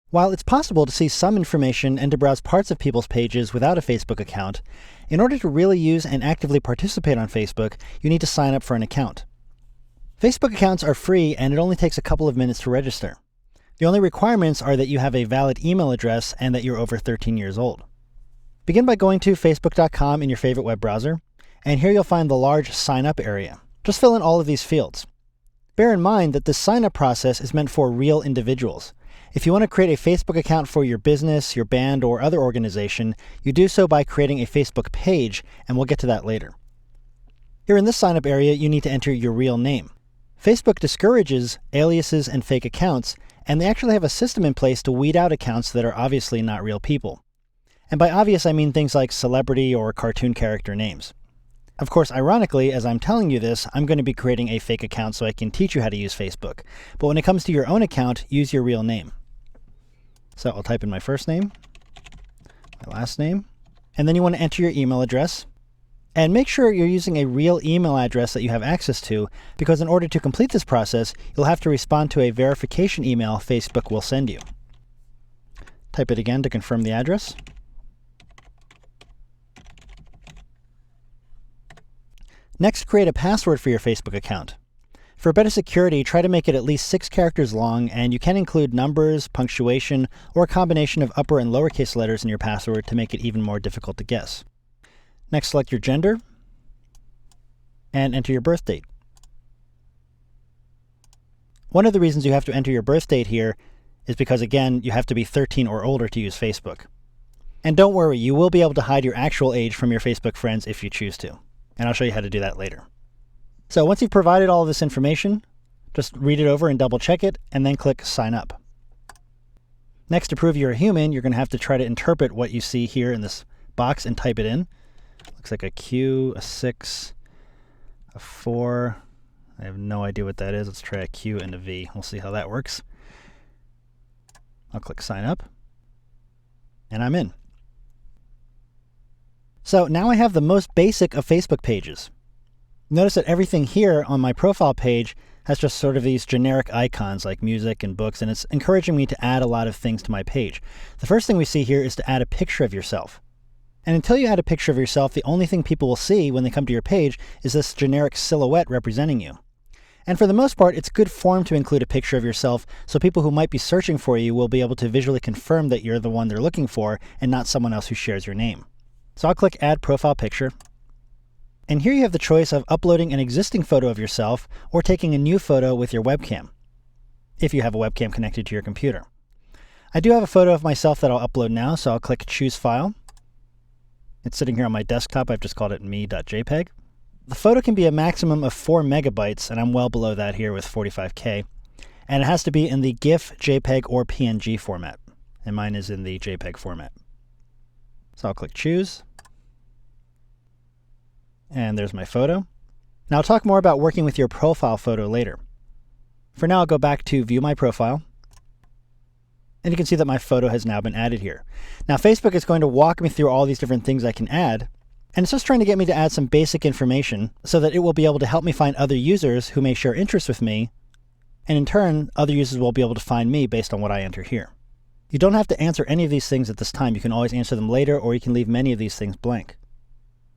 While it's possible to see some information and to browse parts of people's pages without a Facebook account, in order to really use and actively participate on Facebook, you need to sign up for an account. Facebook accounts are free and it only takes a couple of minutes to register. The only requirements are that you have a valid email address and that you're over 13 years old. Begin by going to facebook.com in your favorite web browser, and here you'll find the large Sign Up area. Just fill in all of these fields. Bear in mind that this sign-up process is meant for real individuals. If you want to create a Facebook account for your business, your band, or other organization, you do so by creating a Facebook page, and we'll get to that later. Here in this sign-up area, you need to enter your real name. Facebook discourages aliases and fake accounts, and they actually have a system in place to weed out accounts that are obviously not real people. And by obvious, I mean things like celebrity or cartoon character names. Of course, ironically, as I'm telling you this, I'm going to be creating a fake account so I can teach you how to use Facebook. But when it comes to your own account, use your real name. So I'll type in my first name, my last name, and then you want to enter your email address. And make sure you're using a real email address that you have access to, because in order to complete this process, you'll have to respond to a verification email Facebook will send you. Type it again to confirm the address. Next, create a password for your Facebook account. For better security, try to make it at least 6 characters long, and you can include numbers, punctuation, or a combination of upper and lowercase letters in your password to make it even more difficult to guess. Next, select your gender and enter your birth date. One of the reasons you have to enter your birth date here is because, again, you have to be 13 or older to use Facebook. And don't worry, you will be able to hide your actual age from your Facebook friends if you choose to. And I'll show you how to do that later. So once you've provided all of this information, just read it over and double check it, and then click Sign Up. Next, to prove you're a human, you're going to have to try to interpret what you see here in this box and type it in. Looks like a Q, a 6, a 4. I have no idea what that is. Let's try a Q and a V. We'll see how that works. I'll click Sign Up, and I'm in. So now I have the most basic of Facebook pages. Notice that everything here on my profile page has just sort of these generic icons like music and books, and it's encouraging me to add a lot of things to my page. The first thing we see here is to add a picture of yourself. And until you add a picture of yourself, the only thing people will see when they come to your page is this generic silhouette representing you. And for the most part, it's good form to include a picture of yourself so people who might be searching for you will be able to visually confirm that you're the one they're looking for and not someone else who shares your name. So I'll click Add Profile Picture. And here you have the choice of uploading an existing photo of yourself or taking a new photo with your webcam, if you have a webcam connected to your computer. I do have a photo of myself that I'll upload now, so I'll click Choose File. It's sitting here on my desktop. I've just called it me.jpg. The photo can be a maximum of 4 megabytes, and I'm well below that here with 45K. And it has to be in the GIF, JPEG, or PNG format. And mine is in the JPEG format. So I'll click Choose. And there's my photo. Now I'll talk more about working with your profile photo later. For now, I'll go back to View My Profile. And you can see that my photo has now been added here. Now Facebook is going to walk me through all these different things I can add. And it's just trying to get me to add some basic information so that it will be able to help me find other users who may share interests with me. And in turn, other users will be able to find me based on what I enter here. You don't have to answer any of these things at this time. You can always answer them later, or you can leave many of these things blank.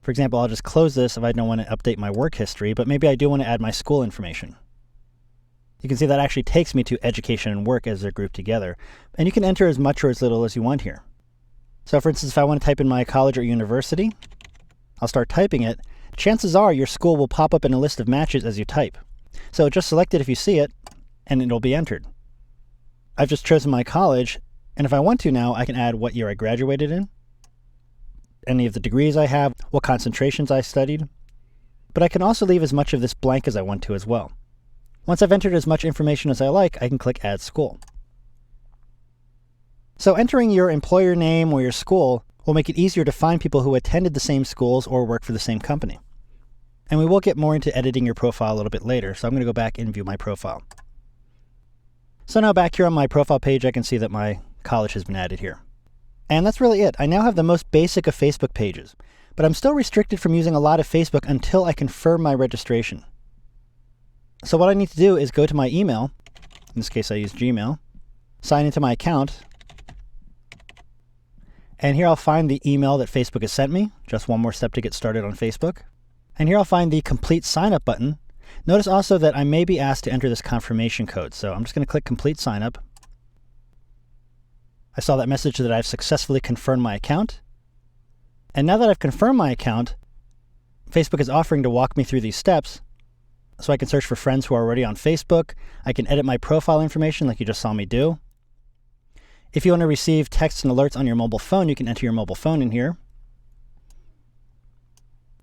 For example, I'll just close this if I don't want to update my work history, but maybe I do want to add my school information. You can see that actually takes me to education and work as they're grouped together. And you can enter as much or as little as you want here. So for instance, if I want to type in my college or university, I'll start typing it. Chances are your school will pop up in a list of matches as you type. So just select it if you see it, and it'll be entered. I've just chosen my college, and if I want to now, I can add what year I graduated in, any of the degrees I have, what concentrations I studied. But I can also leave as much of this blank as I want to as well. Once I've entered as much information as I like, I can click Add School. So entering your employer name or your school will make it easier to find people who attended the same schools or work for the same company. And we will get more into editing your profile a little bit later, so I'm going to go back and view my profile. So now back here on my profile page, I can see that my college has been added here. And that's really it. I now have the most basic of Facebook pages, but I'm still restricted from using a lot of Facebook until I confirm my registration. So what I need to do is go to my email, in this case I use Gmail, sign into my account, And here I'll find the email that Facebook has sent me. Just one more step to get started on Facebook. And here I'll find the complete sign up button. Notice also that I may be asked to enter this confirmation code. So I'm just going to click complete sign up. I saw that message that I've successfully confirmed my account. And now that I've confirmed my account, Facebook is offering to walk me through these steps. So I can search for friends who are already on Facebook. I can edit my profile information like you just saw me do. If you want to receive texts and alerts on your mobile phone, you can enter your mobile phone in here.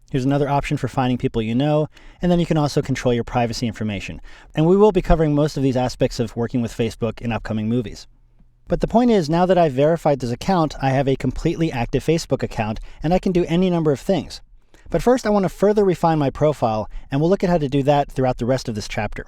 Here's another option for finding people you know, and then you can also control your privacy information. And we will be covering most of these aspects of working with Facebook in upcoming movies. But the point is, now that I've verified this account, I have a completely active Facebook account, and I can do any number of things. But first, I want to further refine my profile, and we'll look at how to do that throughout the rest of this chapter.